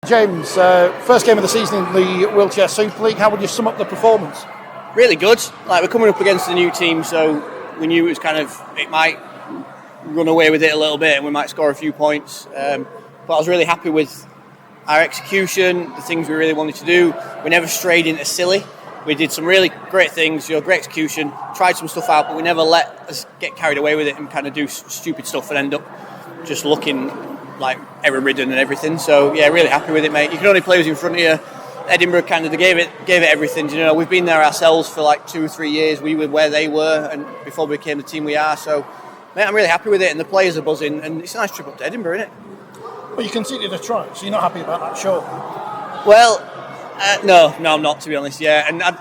James, first game of the season in the Wheelchair Super League. How would you sum up the performance? Really good. Like, we're coming up against a new team, so we knew it was it might run away with it a little bit and we might score a few points. But I was really happy with our execution, the things we really wanted to do. We never strayed into silly. We did some really great things, great execution, tried some stuff out, but we never let us get carried away with it and kind of do stupid stuff and end up just looking like error-ridden and everything. So yeah, really happy with it, mate. You can only play who's in front of you. Edinburgh kind of gave it everything. We've been there ourselves for like 2 or 3 years. We were where they were, and before we became the team we are. So, mate, I'm really happy with it, and the players are buzzing, and it's a nice trip up to Edinburgh, isn't it? Well, you conceded a try, so you're not happy about that, sure? Well, no, I'm not, to be honest. Yeah, and I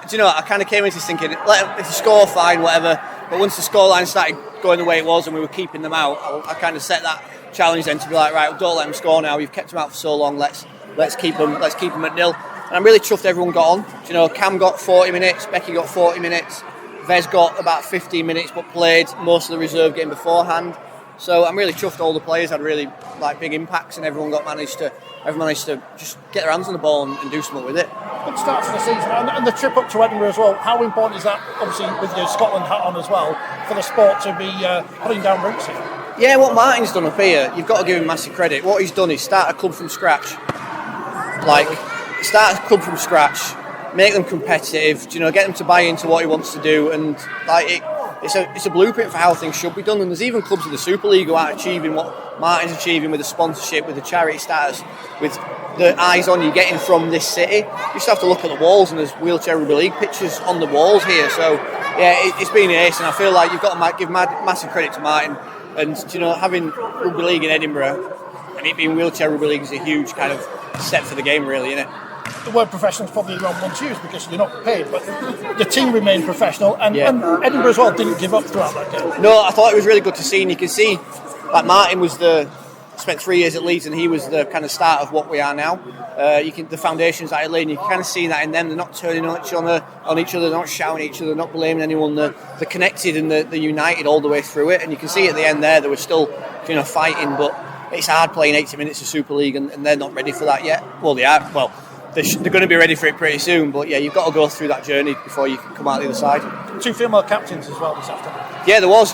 kind of came into this thinking, if the score, fine, whatever. But once the scoreline started going the way it was, and we were keeping them out, I kind of set that challenge then to be like, right, don't let them score now. We've kept them out for so long. Let's keep them at nil. And I'm really chuffed everyone got on. Cam got 40 minutes, Becky got 40 minutes, Vez got about 15 minutes but played most of the reserve game beforehand. So I'm really chuffed all the players had really big impacts and everyone managed to just get their hands on the ball and do something with it. Good start to the season and the trip up to Edinburgh as well. How important is that, obviously with your Scotland hat on as well, for the sport to be putting down roots here? Yeah, what Martin's done up here, you've got to give him massive credit. What he's done is start a club from scratch. Start a club from scratch, make them competitive, get them to buy into what he wants to do, and it's a blueprint for how things should be done. And there's even clubs in the Super League who aren't achieving what Martin's achieving with the sponsorship, with the charity status, with the eyes on you getting from this city. You just have to look at the walls, and there's wheelchair rugby league pictures on the walls here. So yeah, it's been ace, and I feel like you've got to give massive credit to Martin. And having rugby league in Edinburgh and it being wheelchair rugby league is a huge kind of step for the game, really, isn't it? The word professional is probably the wrong one to use because you're not paid, but the team remained professional, and Edinburgh as well didn't give up throughout that game. No, I thought it was really good to see, and you can see Martin spent 3 years at Leeds, and he was the kind of start of what we are now. The foundations that he laid, and you can kind of see that in them. They're not turning on each other, they're not shouting at each other, they're not blaming anyone. They're connected and they're united all the way through it. And you can see at the end there, they were still fighting, but it's hard playing 80 minutes of Super League, and they're not ready for that yet. Well, they are. Well, they're going to be ready for it pretty soon, but yeah, you've got to go through that journey before you can come out the other side. 2 female captains as well this afternoon. Yeah, there was.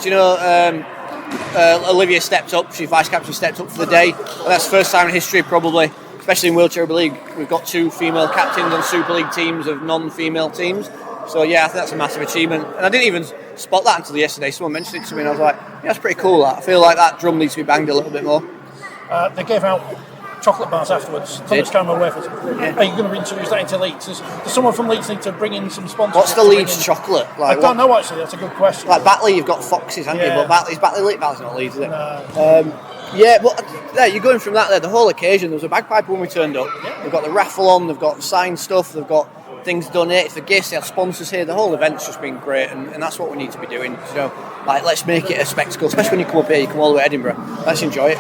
Olivia stepped up. She vice captain stepped up for the day. And that's the first time in history, probably, especially in wheelchair rugby league, we've got 2 female captains on Super League teams of non-female teams. So yeah, I think that's a massive achievement. And I didn't even spot that until yesterday. Someone mentioned it to me, and I was like, yeah, that's pretty cool. I feel like that drum needs to be banged a little bit more. They gave out chocolate bars afterwards. Thomas Cameron wafers. Yeah. Are you going to introduce that into Leeds? Does someone from Leeds need to bring in some sponsors? What's the Leeds chocolate? I don't know, actually. That's a good question. Like Batley, you've got Foxes, haven't you? But Batley's not Leeds, is it? No. Yeah, but you're going from that there. The whole occasion, there was a bagpiper when we turned up. Yeah. They've got the raffle on, they've got signed stuff, they've got things done here. It's the gifts, they have sponsors here. The whole event's just been great, and that's what we need to be doing. Let's make it a spectacle, especially when you come up here, you come all the way to Edinburgh. Let's enjoy it.